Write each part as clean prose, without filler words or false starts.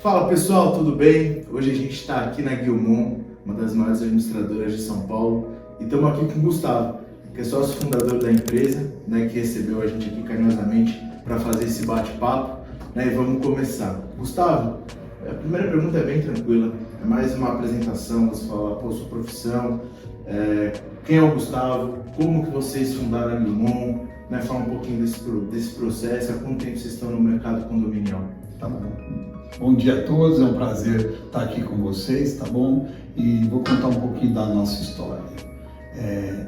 Fala pessoal, tudo bem? Hoje a gente está aqui na Guilmon, uma das maiores administradoras de São Paulo, e estamos aqui com o Gustavo, que é sócio fundador da empresa, que recebeu a gente aqui carinhosamente para fazer esse bate-papo, e vamos começar. Gustavo, a primeira pergunta é bem tranquila, é mais uma apresentação, você fala, sua profissão, quem é o Gustavo, como que vocês fundaram a Guilmon, fala um pouquinho desse processo, há quanto tempo vocês estão no mercado condominial. Tá bom. Bom dia a todos, é um prazer estar aqui com vocês, tá bom? E vou contar um pouquinho da nossa história.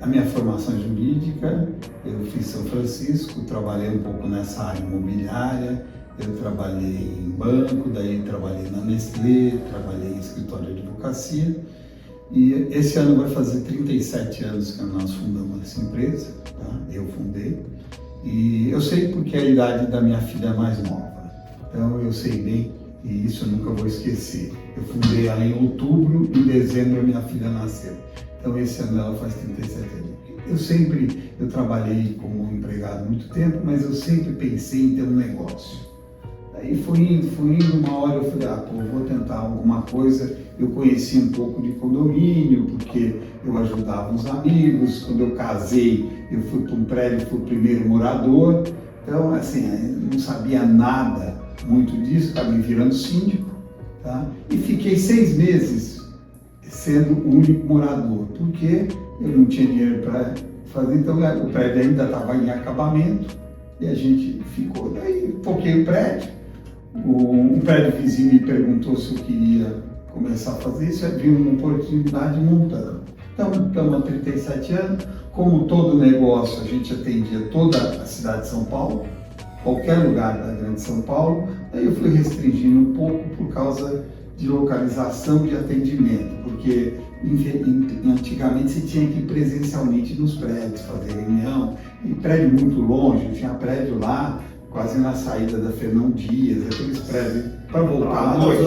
A minha formação é jurídica, eu fiz São Francisco, trabalhei um pouco nessa área imobiliária, eu trabalhei em banco, daí trabalhei na Nestlé, trabalhei em escritório de advocacia. E esse ano vai fazer 37 anos que nós fundamos essa empresa, tá? Eu fundei. E eu sei porque a idade da minha filha é mais nova. Então eu sei bem, e isso eu nunca vou esquecer. Eu fundei ela em outubro, em dezembro minha filha nasceu. Então esse ano ela faz 37 anos. Eu trabalhei como empregado há muito tempo, mas eu sempre pensei em ter um negócio. Aí fui indo, uma hora eu falei, vou tentar alguma coisa. Eu conheci um pouco de condomínio, porque eu ajudava uns amigos. Quando eu casei, eu fui para um prédio, fui o primeiro morador. Então, assim, eu não sabia nada muito disso, acabei virando síndico, tá? E fiquei 6 meses sendo o único morador, porque eu não tinha dinheiro para fazer, então o prédio ainda estava em acabamento e a gente ficou. Daí toquei o prédio, um prédio vizinho me perguntou se eu queria começar a fazer isso, eu vi uma oportunidade montando. Então, estamos há 37 anos, como todo negócio, a gente atendia toda a cidade de São Paulo, qualquer lugar da grande São Paulo. Aí eu fui restringindo um pouco por causa de localização de atendimento, porque antigamente você tinha que ir presencialmente nos prédios, fazer reunião, e prédio muito longe, tinha prédio lá, quase na saída da Fernão Dias, aqueles prédios para voltar à noite.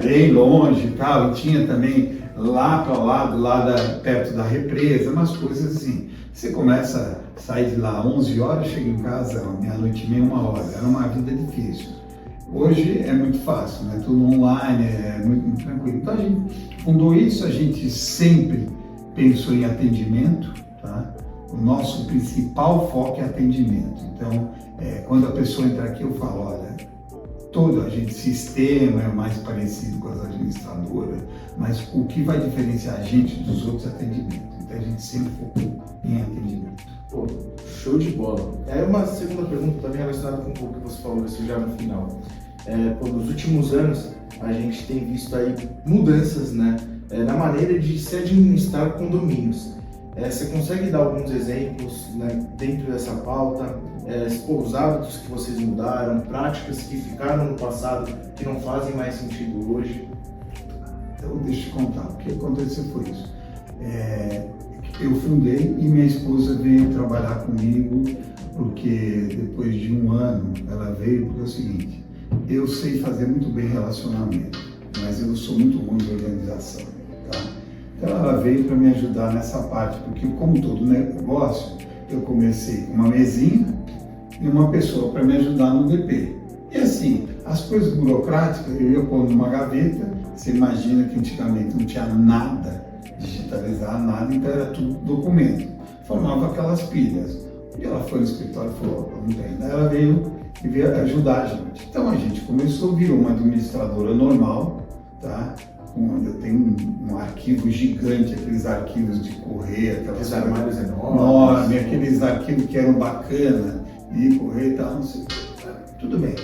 Bem longe e tal, e tinha também lá para lá perto da represa, umas coisas assim. Você começa a sair de lá 11 horas, chega em casa meia-noite e meia, 1 hora. Era uma vida difícil. Hoje é muito fácil, tudo online, é muito tranquilo. Então a gente fundou isso, a gente sempre pensou em atendimento, tá? O nosso principal foco é atendimento. Então, quando a pessoa entra aqui, eu falo, olha, sistema é mais parecido com as administradoras, mas o que vai diferenciar a gente dos outros é atendimento. Então a gente sempre focou em atendimento. Show de bola. Uma segunda pergunta também relacionada com o que você falou isso já no final. Nos últimos anos a gente tem visto aí mudanças, na maneira de se administrar condomínios. Você consegue dar alguns exemplos dentro dessa pauta? Os hábitos que vocês mudaram, práticas que ficaram no passado que não fazem mais sentido hoje? Então deixa eu te contar, o que aconteceu foi isso. Eu fundei e minha esposa veio trabalhar comigo, porque depois de 1 ano ela veio, porque é o seguinte, eu sei fazer muito bem relacionamento, mas eu sou muito ruim de organização, tá? Então ela veio para me ajudar nessa parte, porque como todo negócio, eu comecei com uma mesinha e uma pessoa para me ajudar no DP. E assim, as coisas burocráticas eu ia pôr numa gaveta. Você imagina que antigamente não tinha nada, digitalizar nada, então era tudo documento. Formava aquelas pilhas. E ela foi no escritório e falou, não tem. Daí ela veio ajudar a gente. Então a gente começou, virou uma administradora normal, tá? Onde eu tenho um arquivo gigante, aqueles arquivos de correr, aqueles armários enormes, aqueles arquivos que eram bacana, de correr e tal, não sei. Tudo bem.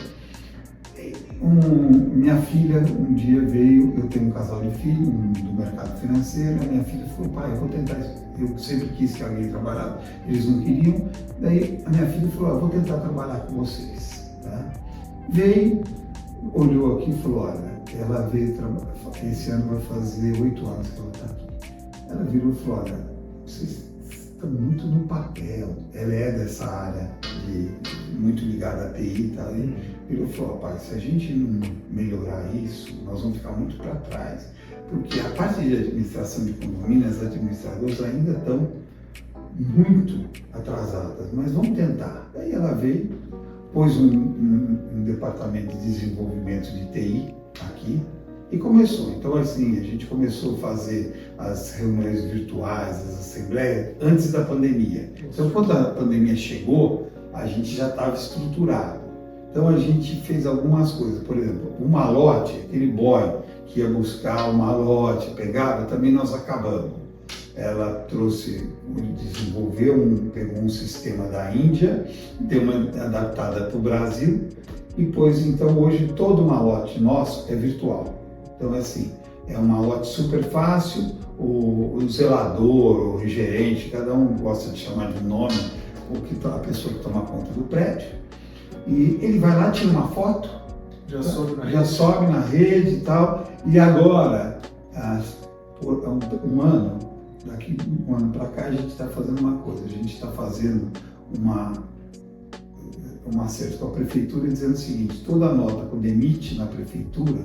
Minha filha um dia veio, eu tenho um casal de filhos do mercado financeiro, a minha filha falou, pai, eu vou tentar isso. Eu sempre quis que alguém trabalhasse, eles não queriam, daí a minha filha falou, vou tentar trabalhar com vocês. Tá? Veio, olhou aqui e falou, olha, ela veio trabalhar, esse ano vai fazer 8 anos que ela está aqui. Ela virou e falou, olha, vocês estão muito no papel, ela é dessa área muito ligada à TI e tal, ele falou, pai, se a gente não melhorar isso, nós vamos ficar muito para trás, porque a parte de administração de condomínio, as administradoras ainda estão muito atrasadas, mas vamos tentar. Daí ela veio, pôs um departamento de desenvolvimento de TI aqui e começou. Então, assim, a gente começou a fazer as reuniões virtuais, as assembleias, antes da pandemia. Então, quando a pandemia chegou, a gente já estava estruturado. Então, a gente fez algumas coisas. Por exemplo, o malote, aquele boy que ia buscar o malote, pegava, também nós acabamos. Ela pegou um sistema da Índia, deu uma adaptada para o Brasil, e pôs, então, hoje todo o malote nosso é virtual. Então, assim, é um malote super fácil, o zelador, o gerente, cada um gosta de chamar de nome, a pessoa que toma conta do prédio, e ele vai lá, tira uma foto, já sobe na rede e tal, e agora, por daqui um ano para cá, a gente está fazendo uma coisa, a gente está fazendo um acerto com a prefeitura dizendo o seguinte: toda nota quando emite na prefeitura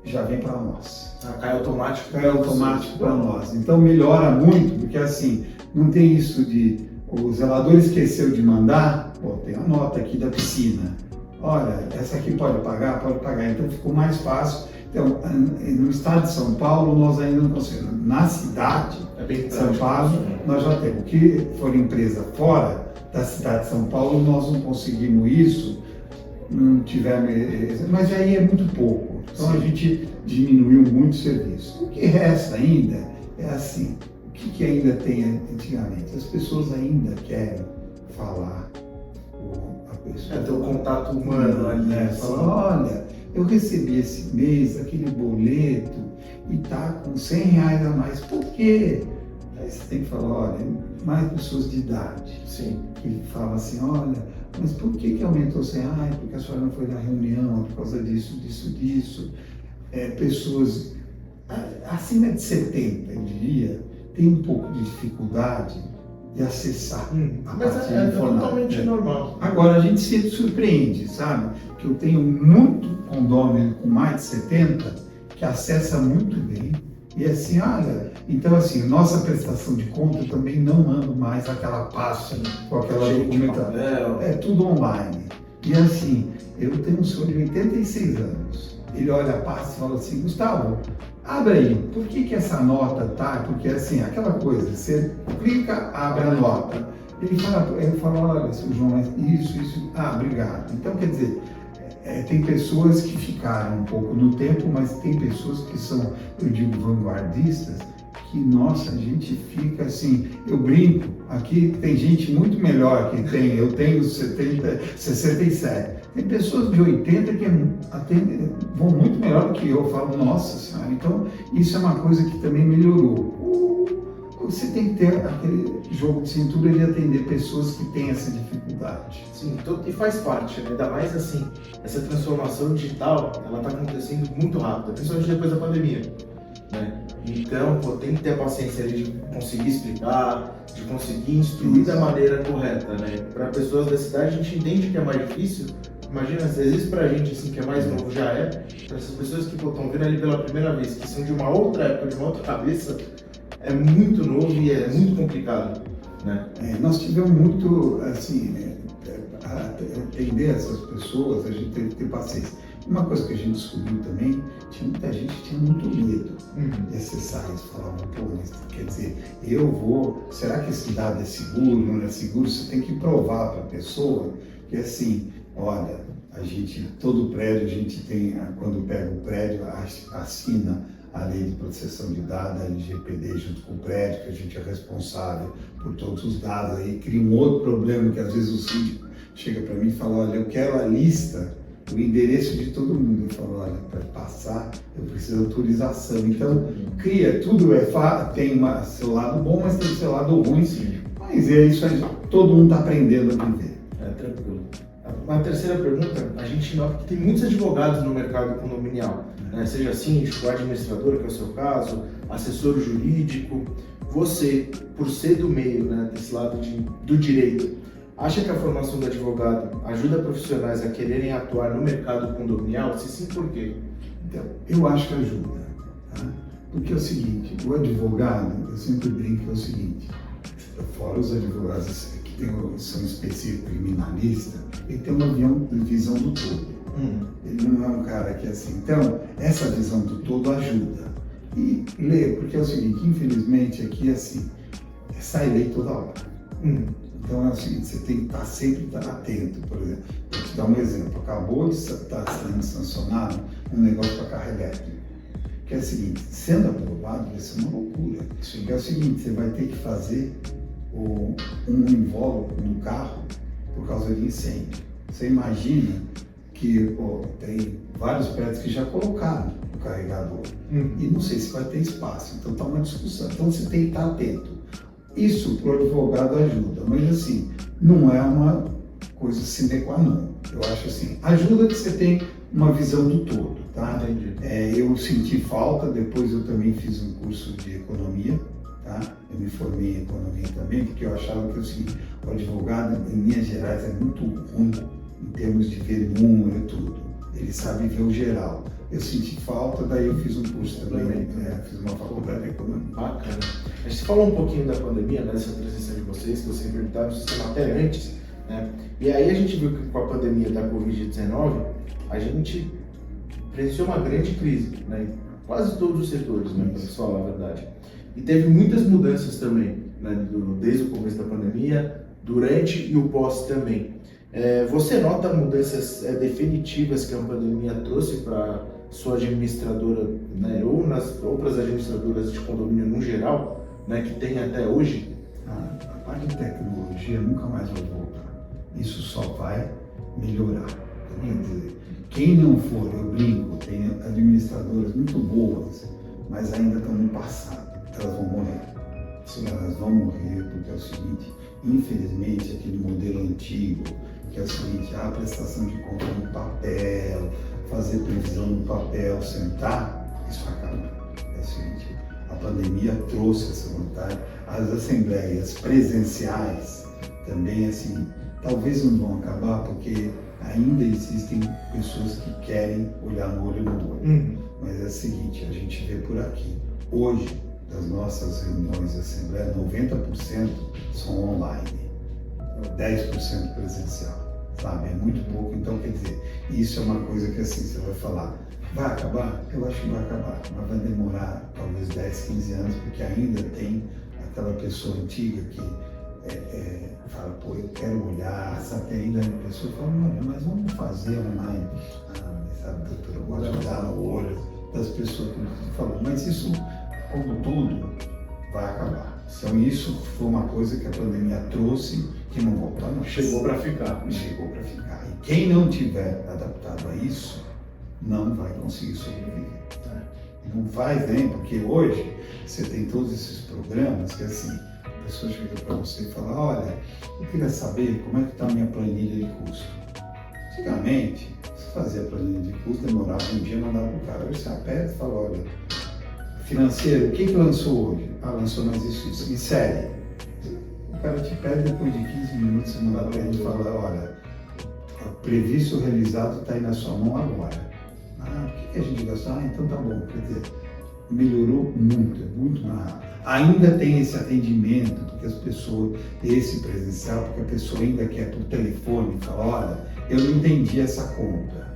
já vem para nós. Cai automático. Cai automático para nós. Então melhora muito, porque assim, não tem isso de o zelador esqueceu de mandar, tem a nota aqui da piscina. Olha, essa aqui pode pagar? Pode pagar. Então ficou mais fácil. Então, no estado de São Paulo, nós ainda não conseguimos. Na cidade de São Paulo, nós já temos. O que for empresa fora da cidade de São Paulo, nós não conseguimos isso, não tivemos, mas aí é muito pouco. Então a gente diminuiu muito o serviço. O que resta ainda é assim, o que ainda tem antigamente? As pessoas ainda querem falar com a pessoa. Ter o contato humano ali, né? Falar, olha, eu recebi esse mês aquele boleto e tá com R$100 a mais. Por quê? Aí você tem que falar, olha, mais pessoas de idade. Sim. Que falam assim, olha, mas por que aumentou R$100? Porque a senhora não foi na reunião, por causa disso. Pessoas acima de 70, eu diria, tem um pouco de dificuldade de acessar a parte informática. Totalmente normal. Agora, a gente se surpreende, sabe? Que eu tenho muito condômino com mais de 70 que acessa muito bem. E assim, olha, então assim, nossa prestação de conta também não anda mais aquela pasta com aquela documentação. É tudo online. E assim, eu tenho um senhor de 86 anos. Ele olha a pasta e fala assim, Gustavo, abre aí, por que essa nota tá? Porque assim, aquela coisa, você clica, abre a nota. Ele fala, olha, seu João, isso, obrigado. Então, quer dizer, tem pessoas que ficaram um pouco no tempo, mas tem pessoas que são, eu digo, vanguardistas, que, nossa, a gente fica assim, eu brinco, aqui tem gente muito melhor que eu tenho 67, tem pessoas de 80 que vão muito melhor do que eu falo, nossa senhora, então isso é uma coisa que também melhorou. Você tem que ter aquele jogo de cintura de atender pessoas que têm essa dificuldade. Sim, e faz parte, né? Ainda mais assim, essa transformação digital, ela está acontecendo muito rápido, principalmente depois da pandemia, né? Então, tem que ter a paciência de conseguir explicar, de conseguir instruir da maneira correta, né? Para pessoas da cidade, a gente entende que é mais difícil. Imagina, às vezes pra gente assim, que é mais novo já é, para essas pessoas que estão vindo ali pela primeira vez, que são de uma outra época, de uma outra cabeça, é muito novo e é muito complicado, né? Nós tivemos muito, assim, atender essas pessoas, a gente teve que ter paciência. Uma coisa que a gente descobriu também, muita gente tinha muito medo de acessar isso. Falavam, mas quer dizer, será que esse dado é seguro, não é seguro? Você tem que provar para a pessoa que assim, olha, todo prédio a gente tem, quando pega o prédio, assina a Lei de Proteção de Dados, a LGPD, junto com o prédio, que a gente é responsável por todos os dados. Aí cria um outro problema, que às vezes o síndico chega para mim e fala, olha, eu quero a lista, o endereço de todo mundo. Eu falo, olha, para passar, eu preciso de autorização. Então, tudo tem seu lado bom, mas tem seu lado ruim. Sim. Mas é isso aí, todo mundo está aprendendo a viver. Tranquilo. Uma terceira pergunta, a gente nota que tem muitos advogados no mercado condominial, né? Seja síndico, administrador, que é o seu caso, assessor jurídico. Você, por ser do meio, né, desse lado do direito, acha que a formação do advogado ajuda profissionais a quererem atuar no mercado condominial? Se sim, por quê? Então, eu acho que ajuda. Tá? Porque é o seguinte, o advogado, eu sempre brinco, é o seguinte, fora os advogados que são específico criminalista, ele tem uma visão do todo. Ele não é um cara que é assim. Então, essa visão do todo ajuda. E lê, porque é o seguinte, infelizmente aqui é assim, sai lei toda hora. Então é o seguinte, você tem que estar sempre atento, por exemplo. Vou te dar um exemplo, acabou de estar sendo sancionado um negócio para carro elétrico. Que é o seguinte, sendo aprovado vai ser uma loucura. Que é o seguinte, você vai ter que fazer um invólucro no carro por causa de incêndio. Você imagina que tem vários prédios que já colocaram o carregador e não sei se vai ter espaço, então está uma discussão. Então você tem que estar atento. Isso para o advogado ajuda, mas assim, não é uma coisa sine qua non. Eu acho assim, ajuda que você tem uma visão do todo, tá? Entendi. Eu senti falta, depois eu também fiz um curso de economia, tá? Eu me formei em economia também, porque eu achava que o advogado, em linhas gerais, é muito ruim em termos de ver número e tudo. Ele sabe ver o geral. Eu senti falta, daí eu fiz um curso também, fiz uma faculdade de economia. Bacana. A gente falou um pouquinho da pandemia, né, dessa transição de vocês, que vocês perguntaram no sistema até antes, né? E aí a gente viu que com a pandemia da Covid-19, a gente presenciou uma grande crise, né, em quase todos os setores, né, para falar a verdade. E teve muitas mudanças também, né, desde o começo da pandemia, durante e o pós também. Você nota mudanças definitivas que a pandemia trouxe para sua administradora, né, ou para as administradoras de condomínio no geral, né, que tem até hoje? A parte de tecnologia nunca mais vai voltar. Isso só vai melhorar. Quer dizer, quem não for, eu brinco, tem administradoras muito boas, mas ainda estão no passado. Elas vão morrer. Sim, elas vão morrer porque é o seguinte, infelizmente, aquele modelo antigo, que é o seguinte, a prestação de conta no papel, fazer previsão no papel, sentar, isso acaba. É o seguinte, a pandemia trouxe essa vantagem. As assembleias presenciais também, assim, talvez não vão acabar porque ainda existem pessoas que querem olhar no olho no olho. Mas é o seguinte, a gente vê por aqui, hoje, das nossas reuniões de assembleia, 90% são online, 10% presencial, sabe? É muito pouco, então quer dizer, isso é uma coisa que assim, você vai falar, vai acabar? Eu acho que vai acabar, mas vai demorar talvez 10, 15 anos, porque ainda tem aquela pessoa antiga que fala, pô, eu quero olhar, sabe? Ainda a pessoa fala, não, mas vamos fazer online. Mas sabe, doutor, eu gosto de olhar no olho das pessoas que falam, mas isso, como tudo, vai acabar. Então isso foi uma coisa que a pandemia trouxe, que não voltou mais. Chegou para ficar. Chegou para ficar. E quem não tiver adaptado a isso, não vai conseguir sobreviver. Não faz nem, porque hoje você tem todos esses programas que assim, a pessoa chega para você e fala, olha, eu queria saber como é que está a minha planilha de custo. Antigamente, você fazia a planilha de custo, demorava um dia, mandava para o cara. Hoje você aperta e fala, olha, financeiro, o que lançou hoje? Lançou mais isso. Em série. O cara te pede depois de 15 minutos, você manda para ele e fala, olha, o previsto realizado está aí na sua mão agora. O que a gente gastou? Então tá bom. Quer dizer, melhorou muito, é muito mais rápido. Ainda tem esse atendimento, porque as pessoas, esse presencial, porque a pessoa ainda quer por telefone, fala, olha, eu não entendi essa conta.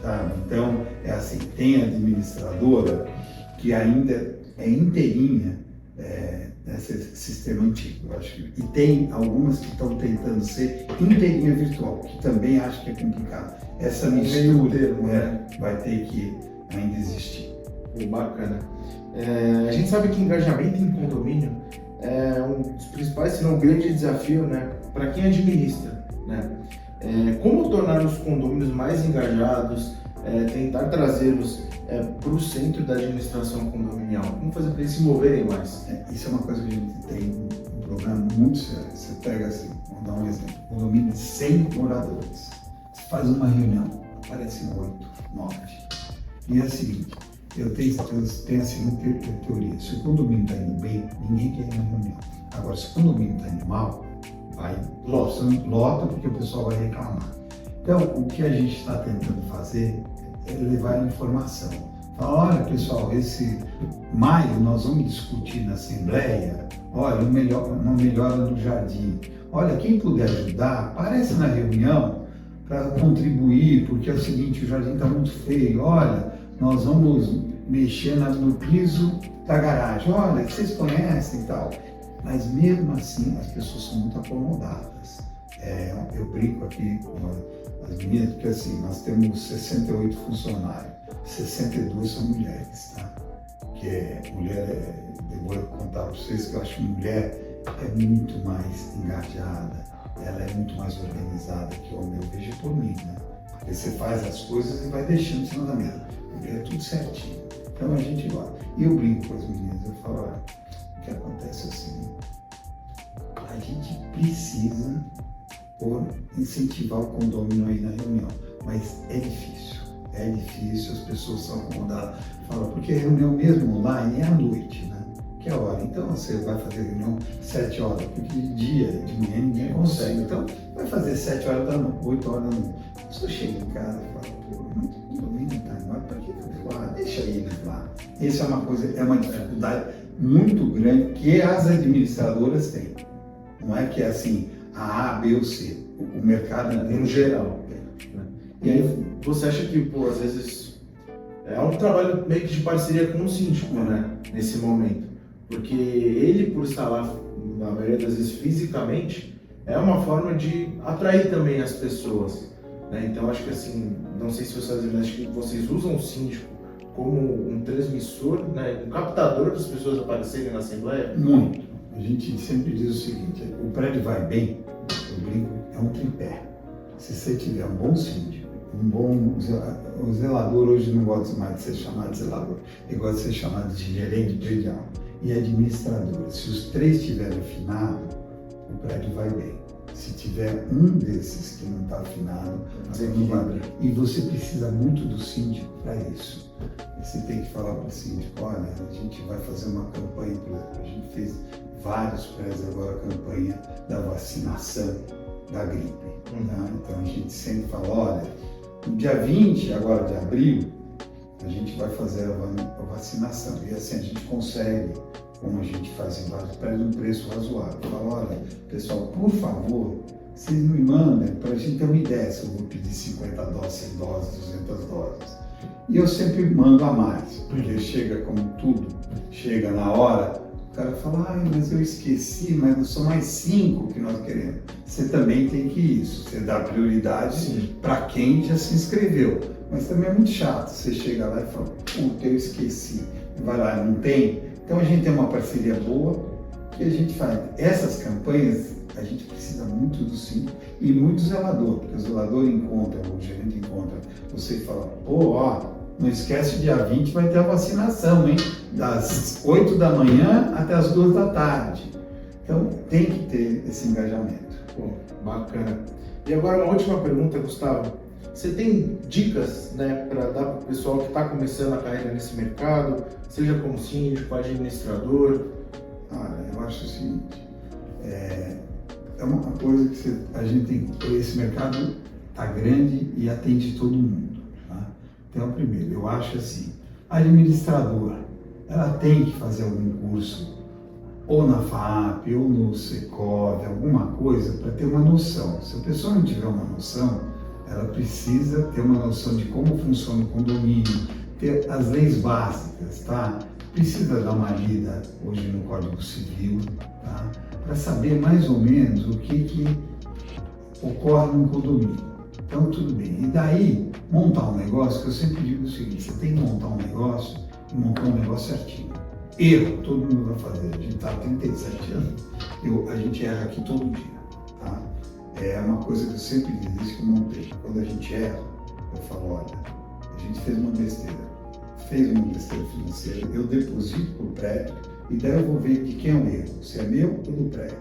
Tá? Então, é assim, tem a administradora que ainda é inteirinha nesse sistema antigo, eu acho. E tem algumas que estão tentando ser inteirinha virtual, que também acho que é complicado. Essa mistura vai ter que ainda existir. Bacana. A gente sabe que engajamento em condomínio é um dos principais, se não um grande desafio, né, para quem administra, né? Como tornar os condomínios mais engajados, tentar trazê-los para o centro da administração condominial? Como fazer para eles se moverem mais? Isso é uma coisa que a gente tem um programa muito sério. Você pega assim, vamos dar um exemplo, um condomínio de 100 moradores. Você faz uma reunião, aparecem 8, 9. E é o seguinte, eu tenho a seguinte teoria, se o condomínio está indo bem, ninguém quer ir na reunião. Agora, se o condomínio está indo mal, lota porque o pessoal vai reclamar. Então, o que a gente está tentando fazer é levar a informação. Fala, olha pessoal, esse maio nós vamos discutir na Assembleia, olha, uma melhora do jardim, olha, quem puder ajudar, aparece na reunião para contribuir, porque é o seguinte, o jardim está muito feio, olha, nós vamos mexer no piso da garagem, olha, que vocês conhecem e tal. Mas mesmo assim, as pessoas são muito acomodadas. Eu brinco aqui com as meninas, porque assim, nós temos 68 funcionários, 62 são mulheres, tá? Porque mulher, eu vou contar para vocês que eu acho que mulher é muito mais engajada, ela é muito mais organizada que o homem, eu vejo por mim, né? Porque você faz as coisas e vai deixando em cima da mesa. Mulher é tudo certinho. Então a gente gosta. E eu brinco com as meninas, eu falo, olha, o que acontece assim, a gente precisa incentivar o condômino aí na reunião, mas é difícil, as pessoas são acomodadas, fala, porque a reunião mesmo online é à noite, né? Que é a hora, então você vai fazer reunião 7 horas, porque de dia, de manhã ninguém consegue, então vai fazer 7 horas da noite, 8 horas da noite. A pessoa chega em casa e fala, pô, o condomínio está embora, para que eu vou lá? Deixa ele lá. Isso é uma coisa, é uma dificuldade muito grande que as administradoras têm. Não é que é assim, a B ou C, o mercado no geral. Né? E aí você acha que, pô, às vezes é um trabalho meio que de parceria com o síndico, né, nesse momento, porque ele, por estar lá, na maioria das vezes fisicamente, é uma forma de atrair também as pessoas, né? Então acho que assim, não sei se vocês usam o síndico como um transmissor, né, um captador das pessoas aparecerem na Assembleia? Muito. A gente sempre diz o seguinte, o prédio vai bem, eu brinco, é um tripé. Se você tiver um bom síndico, um bom o zelador hoje não gosta mais de ser chamado de zelador, ele gosta de ser chamado de gerente predial e administrador. Se os três estiverem afinados, o prédio vai bem. Se tiver um desses que não está afinado, não vai bem. E você precisa muito do síndico para isso. Você tem que falar para o síndico, olha, a gente vai fazer uma campanha, por exemplo, a gente fez vários prédios agora a campanha da vacinação da gripe. Tá? Então a gente sempre fala, olha, no dia 20 agora de abril, a gente vai fazer a vacinação. E assim a gente consegue, como a gente faz em vários prédios, um preço razoável. Fala, olha, pessoal, por favor, vocês me mandem para a gente ter uma ideia se eu vou pedir 50 doses, 100 doses, 200 doses. E eu sempre mando a mais, porque chega como tudo, chega na hora, o cara fala, ai, mas eu esqueci, mas são mais 5 que nós queremos. Você também tem que isso, você dá prioridade para quem já se inscreveu. Mas também é muito chato, você chega lá e fala, puta, eu esqueci, vai lá, não tem? Então a gente tem uma parceria boa que a gente faz. Essas campanhas, a gente precisa muito do síndico e muito do zelador, porque o zelador encontra, o gerente encontra você e fala, pô, ó, não esquece, dia 20 vai ter a vacinação, hein? Das 8 da manhã até as 2 da tarde. Então tem que ter esse engajamento. Pô, bacana. E agora uma última pergunta, Gustavo. Você tem dicas, né, para dar para o pessoal que está começando a carreira nesse mercado, seja como síndico, administrador? Olha, eu acho o seguinte, é uma coisa que a gente tem, esse mercado está grande e atende todo mundo. Tá? Então, primeiro, eu acho assim, a administradora, ela tem que fazer algum curso, ou na FAP, ou no Secov, alguma coisa, para ter uma noção. Se a pessoa não tiver uma noção, ela precisa ter uma noção de como funciona o condomínio, ter as leis básicas, tá? Precisa dar uma lida hoje no Código Civil, tá? Para saber mais ou menos o que ocorre no condomínio. Então, tudo bem. E daí, montar um negócio, que eu sempre digo o seguinte, você tem que montar um negócio e montar um negócio certinho. Erro, todo mundo vai fazer. A gente está há 37 anos, a gente erra aqui todo dia, tá? É uma coisa que eu sempre digo, isso que eu montei. Quando a gente erra, eu falo, olha, a gente fez uma besteira financeira, eu deposito para o prédio e daí eu vou ver de quem é o erro, se é meu ou do prédio.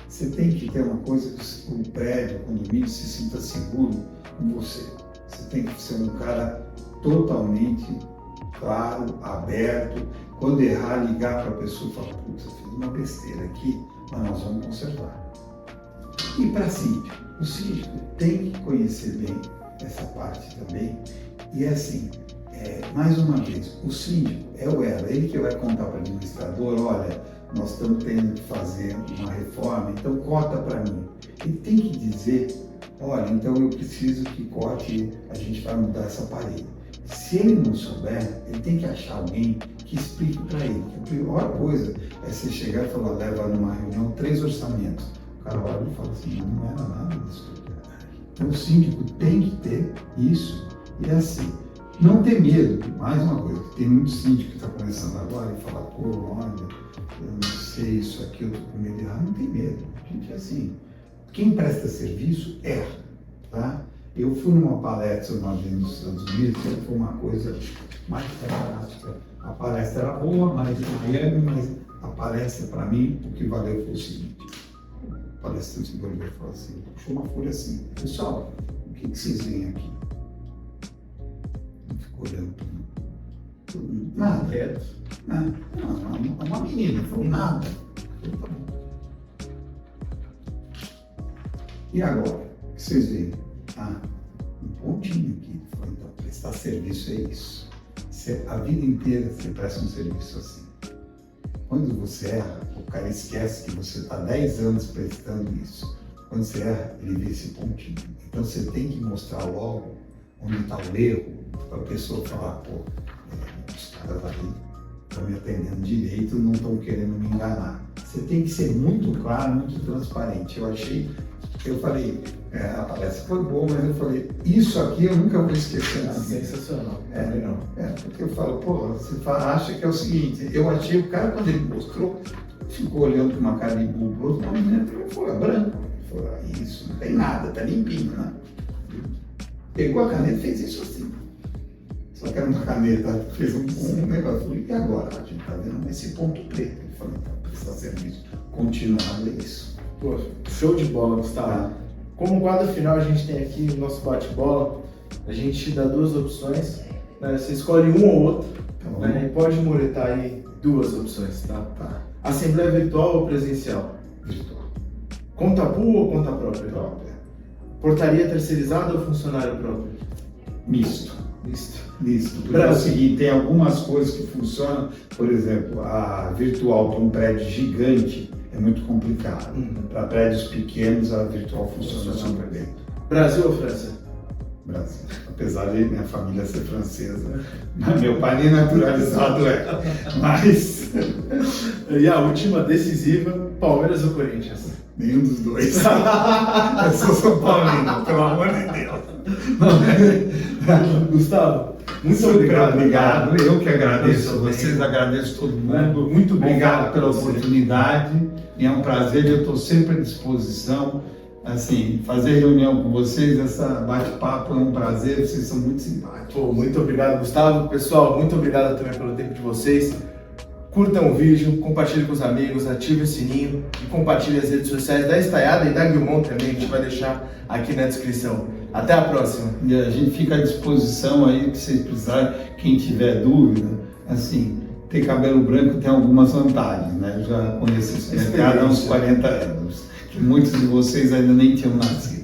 Você tem que ter uma coisa que o prédio, o condomínio se sinta seguro com você. Você tem que ser um cara totalmente claro, aberto. Quando errar, ligar para a pessoa e falar, putz, eu fiz uma besteira aqui, mas nós vamos consertar. E para síndico, o síndico tem que conhecer bem essa parte também. E é assim, mais uma vez, o síndico é o elo, ele que vai contar para o administrador, olha, nós estamos tendo que fazer uma reforma, então corta para mim. Ele tem que dizer, olha, então eu preciso que corte, a gente vai mudar essa parede. Se ele não souber, ele tem que achar alguém que explique para ele. A pior coisa é você chegar e falar, leva numa reunião 3 orçamentos. O cara olha e fala assim, não era nada disso. Então o síndico tem que ter isso e assim. Não ter medo, mais uma coisa, tem muito síndico que está começando agora e fala, pô, olha, eu não sei isso aqui, eu estou com medo de errar. Não tem medo, gente, é assim, quem presta serviço erra, tá? Eu fui numa palestra uma vez nos Estados Unidos, que foi uma coisa mais fantástica. A palestra era boa, mas em Miami, mas a palestra para mim, o que valeu foi o seguinte, o palestrante do Oliveira falou assim, puxou uma folha assim, pessoal, o que vocês veem aqui? Ficou olhando todo mundo. Nada. Quieto. Não, uma menina falou nada. Eu falei, tá bom. E agora? O que vocês veem? Um pontinho aqui. Ele falou, então, prestar serviço é isso. A vida inteira você presta um serviço assim. Quando você erra, o cara esquece que você está 10 anos prestando isso. Quando você erra, ele vê esse pontinho. Então você tem que mostrar logo onde está o erro, para a pessoa falar, pô, os caras ali estão me atendendo direito, não estão querendo me enganar. Você tem que ser muito claro, muito transparente. Eu falei, a palestra foi boa, mas eu falei, isso aqui eu nunca vou esquecer na vida. Sensacional. Porque eu falo, pô, você acha que é o seguinte, eu achei o cara, quando ele mostrou, ficou olhando com uma cara de burro, uma menina falou, é branco. Ele falou, isso, não tem nada, tá limpinho, né? Pegou a caneta e fez isso assim. Só que era uma caneta, fez um negócio. E agora? A gente está vendo esse ponto preto. Ele falou, então, prestar serviço. Continuar é isso. Pô, show de bola, Gustavo. Como quadro final, a gente tem aqui o nosso bate-bola. A gente dá 2 opções. Né? Você escolhe um ou outro. Né? E pode muretar aí 2 opções, tá? Assembleia virtual ou presencial? Virtual. Conta pool ou conta própria? Própria. Portaria terceirizada ou funcionário próprio? Misto. Misto. Porque é o seguinte, tem algumas coisas que funcionam, por exemplo, a virtual para um prédio gigante é muito complicado. Para prédios pequenos, a virtual funciona super bem. Brasil ou França? Brasil. Apesar de minha família ser francesa, meu pai nem naturalizado é. Mas. E a última decisiva, Palmeiras ou Corinthians? Nenhum dos dois. Eu sou São Paulino, pelo amor de Deus. Gustavo, muito obrigado. Eu que agradeço vocês, agradeço todo mundo. Muito obrigado pela oportunidade. E é um prazer, eu estou sempre à disposição. Assim, fazer reunião com vocês, essa bate-papo é um prazer, vocês são muito simpáticos. Pô, muito obrigado, Gustavo. Pessoal, muito obrigado também pelo tempo de vocês. Curtam o vídeo, compartilhem com os amigos, ativem o sininho e compartilhem as redes sociais da Estaiada e da Guilmont também, que a gente vai deixar aqui na descrição. Até a próxima! E a gente fica à disposição aí, que vocês precisarem, quem tiver dúvida, assim, ter cabelo branco tem algumas vantagens, né? Eu já conheço esse mercado há uns 40 anos, que muitos de vocês ainda nem tinham nascido.